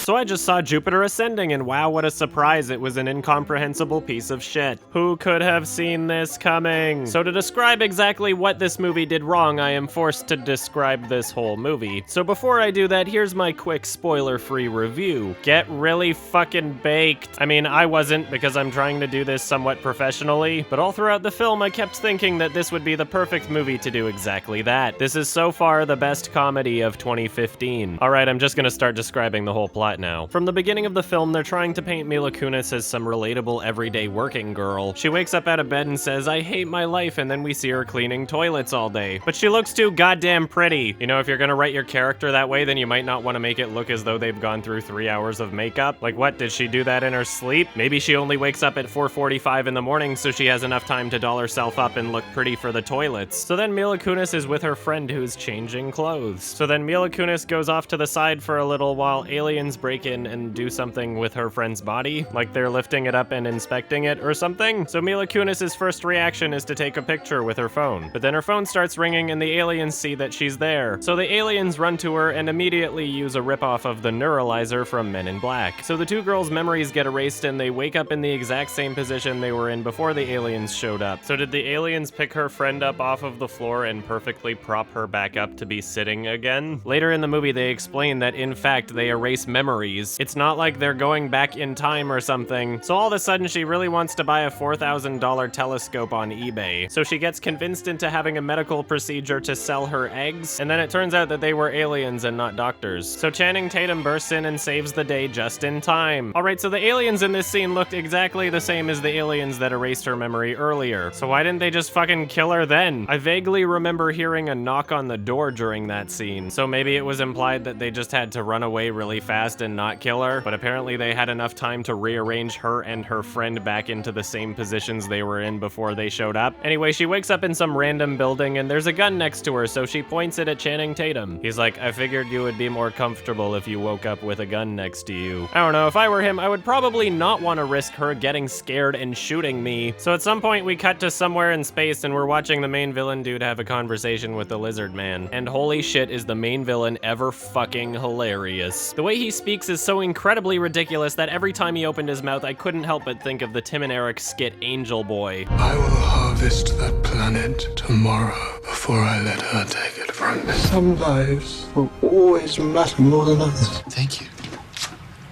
So I just saw Jupiter Ascending, and wow, what a surprise, it was an incomprehensible piece of shit. Who could have seen this coming? So to describe exactly what this movie did wrong, I am forced to describe this whole movie. So before I do that, here's my quick spoiler-free review. Get really fucking baked. I mean, I wasn't, because I'm trying to do this somewhat professionally, but all throughout the film I kept thinking that this would be the perfect movie to do exactly that. This is so far the best comedy of 2015. Alright, I'm just gonna start describing the whole plot now. From the beginning of the film, they're trying to paint Mila Kunis as some relatable everyday working girl. She wakes up out of bed and says, "I hate my life," and then we see her cleaning toilets all day. But she looks too goddamn pretty. You know, if you're gonna write your character that way, then you might not want to make it look as though they've gone through 3 hours of makeup. Like what, did she do that in her sleep? Maybe she only wakes up at 4:45 in the morning so she has enough time to doll herself up and look pretty for the toilets. So then Mila Kunis is with her friend who's changing clothes. So then Mila Kunis goes off to the side for a little while aliens break in and do something with her friend's body, like they're lifting it up and inspecting it or something. So Mila Kunis's first reaction is to take a picture with her phone, but then her phone starts ringing and the aliens see that she's there. So the aliens run to her and immediately use a ripoff of the neuralizer from Men in Black. So the two girls' memories get erased and they wake up in the exact same position they were in before the aliens showed up. So did the aliens pick her friend up off of the floor and perfectly prop her back up to be sitting again? Later in the movie they explain that in fact they erase memories. It's not like they're going back in time or something. So all of a sudden she really wants to buy a $4,000 telescope on eBay. So she gets convinced into having a medical procedure to sell her eggs, and then it turns out that they were aliens and not doctors. So Channing Tatum bursts in and saves the day just in time. Alright, so the aliens in this scene looked exactly the same as the aliens that erased her memory earlier. So why didn't they just fucking kill her then? I vaguely remember hearing a knock on the door during that scene. So maybe it was implied that they just had to run away really fast and not kill her, but apparently they had enough time to rearrange her and her friend back into the same positions they were in before they showed up. Anyway, she wakes up in some random building and there's a gun next to her, so she points it at Channing Tatum. He's like, "I figured you would be more comfortable if you woke up with a gun next to you." I don't know, if I were him, I would probably not want to risk her getting scared and shooting me. So at some point we cut to somewhere in space and we're watching the main villain dude have a conversation with the lizard man. And holy shit, is the main villain ever fucking hilarious. The way he speaks is so incredibly ridiculous that every time he opened his mouth I couldn't help but think of the Tim and Eric skit Angel Boy. I will harvest that planet tomorrow before I let her take it from me. Some lives will always matter more than others. Thank you.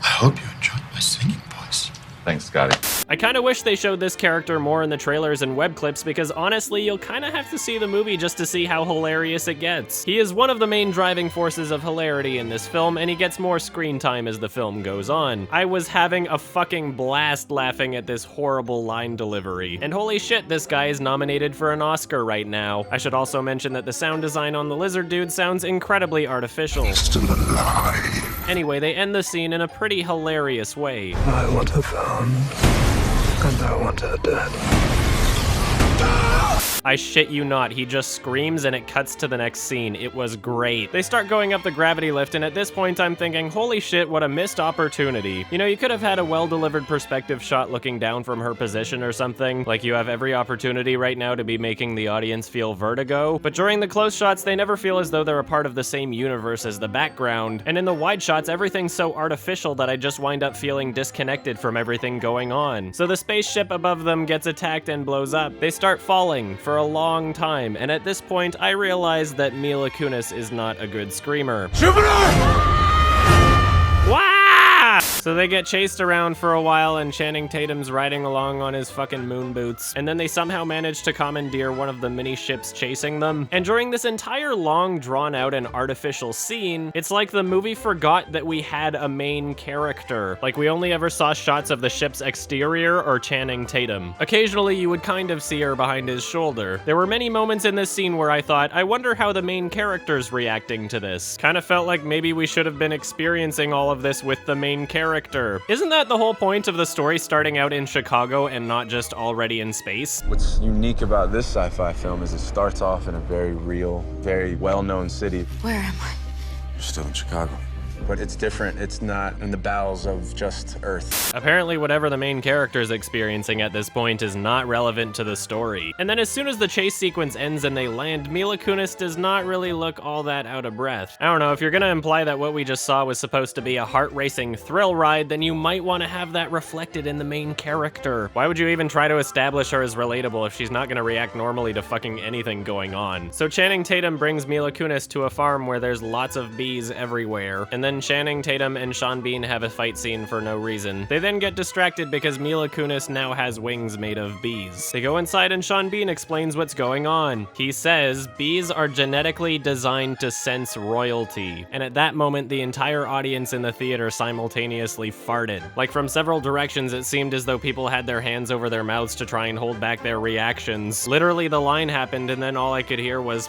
I hope you enjoyed my singing voice. Thanks, Scotty. I kinda wish they showed this character more in the trailers and web clips because honestly, you'll kinda have to see the movie just to see how hilarious it gets. He is one of the main driving forces of hilarity in this film, and he gets more screen time as the film goes on. I was having a fucking blast laughing at this horrible line delivery. And holy shit, this guy is nominated for an Oscar right now. I should also mention that the sound design on the lizard dude sounds incredibly artificial. Still alive. Anyway, they end the scene in a pretty hilarious way. I want her found, and I want her dead. I shit you not, he just screams and it cuts to the next scene. It was great. They start going up the gravity lift, and at this point I'm thinking, holy shit, what a missed opportunity. You know, you could have had a well-delivered perspective shot looking down from her position or something. Like, you have every opportunity right now to be making the audience feel vertigo. But during the close shots, they never feel as though they're a part of the same universe as the background. And in the wide shots, everything's so artificial that I just wind up feeling disconnected from everything going on. So the spaceship above them gets attacked and blows up. They start falling for a long time, and at this point, I realize that Mila Kunis is not a good screamer. Jupiter! So they get chased around for a while and Channing Tatum's riding along on his fucking moon boots, and then they somehow manage to commandeer one of the mini ships chasing them. And during this entire long, drawn out and artificial scene, it's like the movie forgot that we had a main character. Like, we only ever saw shots of the ship's exterior or Channing Tatum. Occasionally you would kind of see her behind his shoulder. There were many moments in this scene where I thought, I wonder how the main character's reacting to this. Kind of felt like maybe we should have been experiencing all of this with the main character. Isn't that the whole point of the story, starting out in Chicago and not just already in space? What's unique about this sci-fi film is it starts off in a very real, very well-known city. Where am I? You're still in Chicago. but it's different. It's not in the bowels of just Earth. Apparently whatever the main character's experiencing at this point is not relevant to the story. And then as soon as the chase sequence ends and they land, Mila Kunis does not really look all that out of breath. I don't know, if you're gonna imply that what we just saw was supposed to be a heart-racing thrill ride, then you might want to have that reflected in the main character. Why would you even try to establish her as relatable if she's not gonna react normally to fucking anything going on? So Channing Tatum brings Mila Kunis to a farm where there's lots of bees everywhere, and then Channing Tatum and Sean Bean have a fight scene for no reason. They then get distracted because Mila Kunis now has wings made of bees. They go inside and Sean Bean explains what's going on. He says, bees are genetically designed to sense royalty. And at that moment, the entire audience in the theater simultaneously farted. Like from several directions, it seemed as though people had their hands over their mouths to try and hold back their reactions. Literally, the line happened and then all I could hear was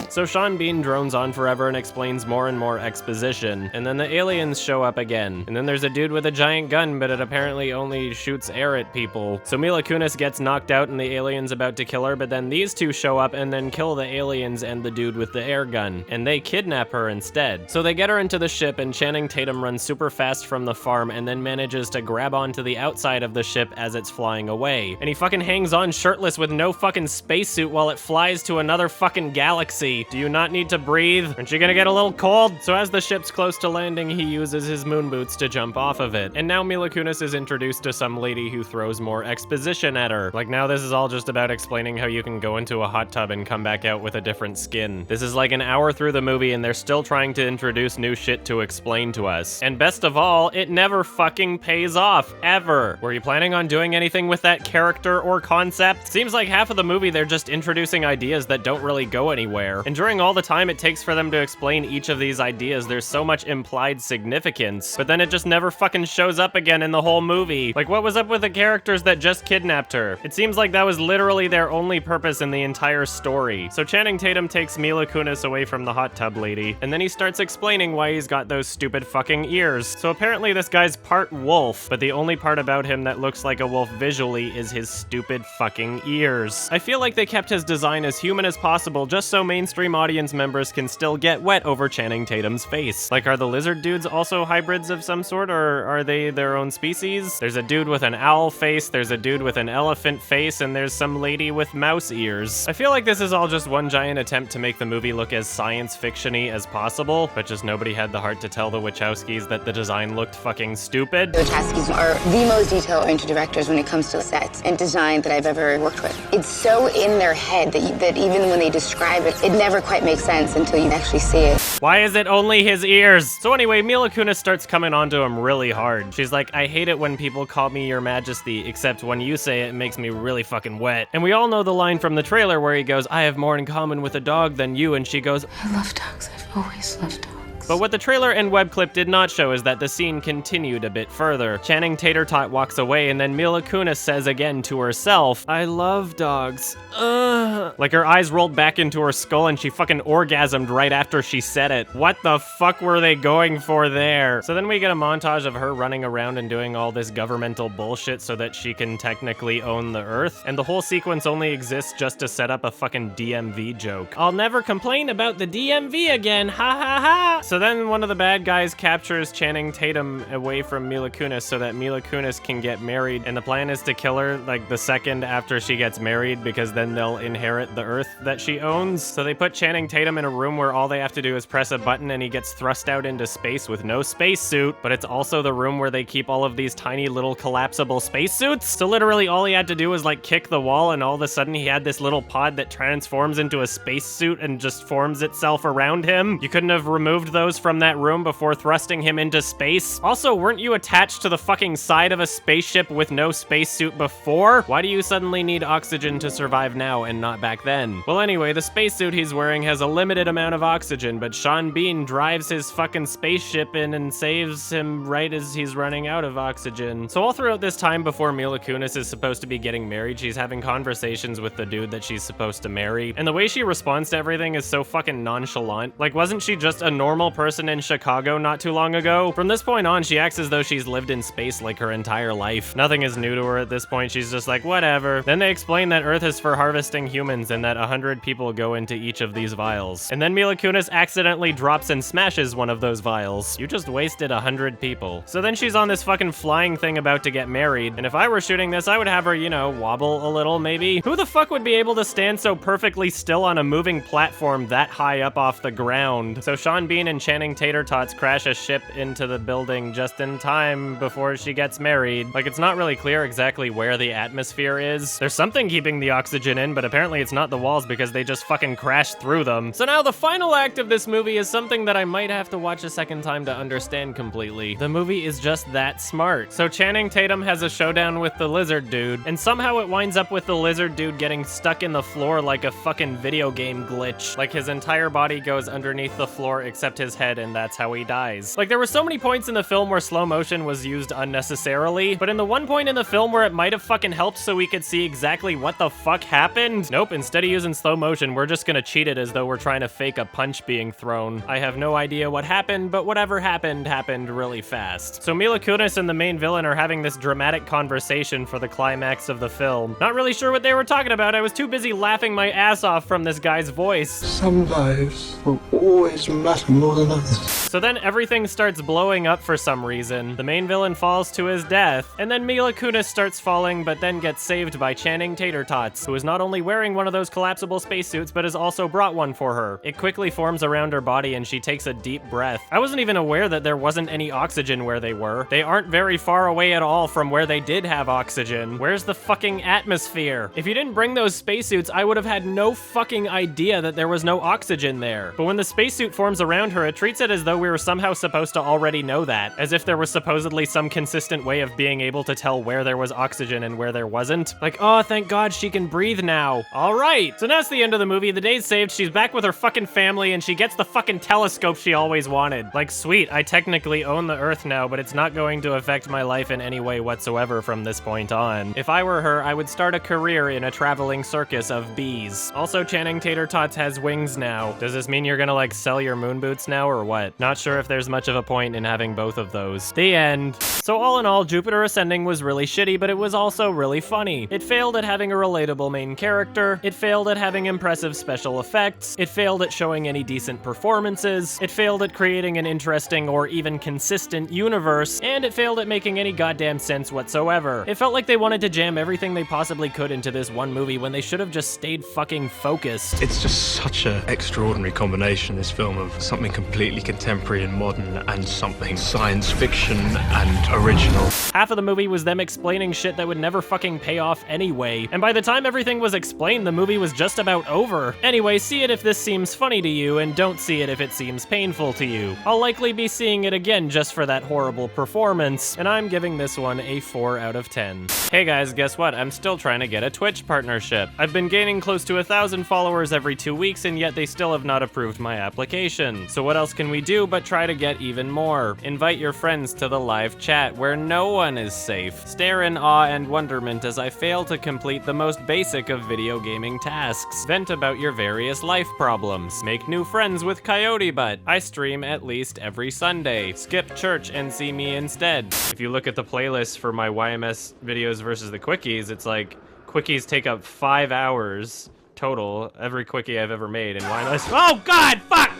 So Sean Bean drones on forever and explains more and more exposition. And then the aliens show up again. And then there's a dude with a giant gun, but it apparently only shoots air at people. So Mila Kunis gets knocked out and the alien's about to kill her, but then these two show up and then kill the aliens and the dude with the air gun. And they kidnap her instead. So they get her into the ship and Channing Tatum runs super fast from the farm and then manages to grab onto the outside of the ship as it's flying away. And he fucking hangs on shirtless with no fucking spacesuit while it flies to another fucking galaxy. Do you not need to breathe? Aren't you gonna get a little cold? So as the ship's close to landing, he uses his moon boots to jump off of it. And now Mila Kunis is introduced to some lady who throws more exposition at her. Like now this is all just about explaining how you can go into a hot tub and come back out with a different skin. This is like an hour through the movie and they're still trying to introduce new shit to explain to us. And best of all, it never fucking pays off, ever. Were you planning on doing anything with that character or concept? Seems like half of the movie they're just introducing ideas that don't really go anywhere. And during all the time it takes for them to explain each of these ideas, there's so much implied significance, but then it just never fucking shows up again in the whole movie. Like what was up with the characters that just kidnapped her? It seems like that was literally their only purpose in the entire story. So Channing Tatum takes Mila Kunis away from the hot tub lady, and then he starts explaining why he's got those stupid fucking ears. So apparently this guy's part wolf, but the only part about him that looks like a wolf visually is his stupid fucking ears. I feel like they kept his design as human as possible just so mainstream audience members can still get wet over Channing Tatum's face. Like, are the lizard dudes also hybrids of some sort, or are they their own species? There's a dude with an owl face, there's a dude with an elephant face, and there's some lady with mouse ears. I feel like this is all just one giant attempt to make the movie look as science fiction-y as possible, but just nobody had the heart to tell the Wachowskis that the design looked fucking stupid. The Wachowskis are the most detail-oriented directors when it comes to sets and design that I've ever worked with. It's so in their head that even when they describe it, it never quite makes sense until you actually see it. Why is it only his ears? So anyway, Mila Kunis starts coming onto him really hard. She's like, I hate it when people call me your majesty, except when you say it, it makes me really fucking wet. And we all know the line from the trailer where he goes, I have more in common with a dog than you, and she goes, I love dogs. I've always loved dogs. But what the trailer and web clip did not show is that the scene continued a bit further. Channing Tater-Tot walks away and then Mila Kunis says again to herself, I love dogs. Ugh. Like her eyes rolled back into her skull and she fucking orgasmed right after she said it. What the fuck were they going for there? So then we get a montage of her running around and doing all this governmental bullshit so that she can technically own the Earth. And the whole sequence only exists just to set up a fucking DMV joke. I'll never complain about the DMV again, ha ha ha. So then one of the bad guys captures Channing Tatum away from Mila Kunis so that Mila Kunis can get married, and the plan is to kill her like the second after she gets married because then they'll inherit the Earth that she owns. So they put Channing Tatum in a room where all they have to do is press a button and he gets thrust out into space with no spacesuit, but it's also the room where they keep all of these tiny little collapsible spacesuits. So literally all he had to do was like kick the wall and all of a sudden he had this little pod that transforms into a spacesuit and just forms itself around him. You couldn't have removed those from that room before thrusting him into space? Also, weren't you attached to the fucking side of a spaceship with no spacesuit before? Why do you suddenly need oxygen to survive now and not back then? Well anyway, the spacesuit he's wearing has a limited amount of oxygen, but Sean Bean drives his fucking spaceship in and saves him right as he's running out of oxygen. So all throughout this time before Mila Kunis is supposed to be getting married, she's having conversations with the dude that she's supposed to marry, and the way she responds to everything is so fucking nonchalant. Like, wasn't she just a normal person in Chicago not too long ago. From this point on, she acts as though she's lived in space like her entire life. Nothing is new to her at this point. She's just like, whatever. Then they explain that Earth is for harvesting humans and that 100 people go into each of these vials. And then Mila Kunis accidentally drops and smashes one of those vials. You just wasted 100 people. So then she's on this fucking flying thing about to get married. And if I were shooting this, I would have her, you know, wobble a little maybe. Who the fuck would be able to stand so perfectly still on a moving platform that high up off the ground? So Sean Bean and Channing Tater Tots crash a ship into the building just in time before she gets married. Like, it's not really clear exactly where the atmosphere is. There's something keeping the oxygen in, but apparently it's not the walls because they just fucking crashed through them. So now the final act of this movie is something that I might have to watch a second time to understand completely. The movie is just that smart. So Channing Tatum has a showdown with the lizard dude, and somehow it winds up with the lizard dude getting stuck in the floor like a fucking video game glitch. Like, his entire body goes underneath the floor except his head, and that's how he dies. Like, there were so many points in the film where slow motion was used unnecessarily, but in the one point in the film where it might have fucking helped so we could see exactly what the fuck happened, nope, instead of using slow motion, we're just gonna cheat it as though we're trying to fake a punch being thrown. I have no idea what happened, but whatever happened, happened really fast. So Mila Kunis and the main villain are having this dramatic conversation for the climax of the film. Not really sure what they were talking about. I was too busy laughing my ass off from this guy's voice. Some lives will always matter more than others. So then everything starts blowing up for some reason. The main villain falls to his death, and then Mila Kunis starts falling, but then gets saved by Channing Tater Tots, who is not only wearing one of those collapsible spacesuits, but has also brought one for her. It quickly forms around her body, and she takes a deep breath. I wasn't even aware that there wasn't any oxygen where they were. They aren't very far away at all from where they did have oxygen. Where's the fucking atmosphere? If you didn't bring those spacesuits, I would have had no fucking idea that there was no oxygen there. But when the spacesuit forms around her, it treats it as though we were somehow supposed to already know that, as if there was supposedly some consistent way of being able to tell where there was oxygen and where there wasn't. Like, oh, thank God she can breathe now. All right, so that's the end of the movie. The day's saved, she's back with her fucking family, and she gets the fucking telescope she always wanted. Like, sweet, I technically own the Earth now, but it's not going to affect my life in any way whatsoever from this point on. If I were her, I would start a career in a traveling circus of bees. Also, Channing Tater Tots has wings now. Does this mean you're gonna, like, sell your moon boots now, or what? Not sure if there's much of a point in having both of those. The end. So all in all, Jupiter Ascending was really shitty, but it was also really funny. It failed at having a relatable main character, it failed at having impressive special effects, it failed at showing any decent performances, it failed at creating an interesting or even consistent universe, and it failed at making any goddamn sense whatsoever. It felt like they wanted to jam everything they possibly could into this one movie when they should have just stayed fucking focused. It's just such an extraordinary combination, this film, of something completely contemporary and modern and something science fiction and original. Half of the movie was them explaining shit that would never fucking pay off anyway, and by the time everything was explained, the movie was just about over. Anyway, see it if this seems funny to you, and don't see it if it seems painful to you. I'll likely be seeing it again just for that horrible performance, and I'm giving this one a 4 out of 10. Hey guys, guess what? I'm still trying to get a Twitch partnership. I've been gaining close to 1,000 followers every 2 weeks, and yet they still have not approved my application. So what else can we do but try to get even more? Invite your friends to the live chat where no one is safe. Stare in awe and wonderment as I fail to complete the most basic of video gaming tasks. Vent about your various life problems. Make new friends with Coyote Butt. I stream at least every Sunday. Skip church and see me instead. If you look at the playlist for my YMS videos versus the quickies, it's like quickies take up 5 hours total, every quickie I've ever made, and YMS— oh god, fuck!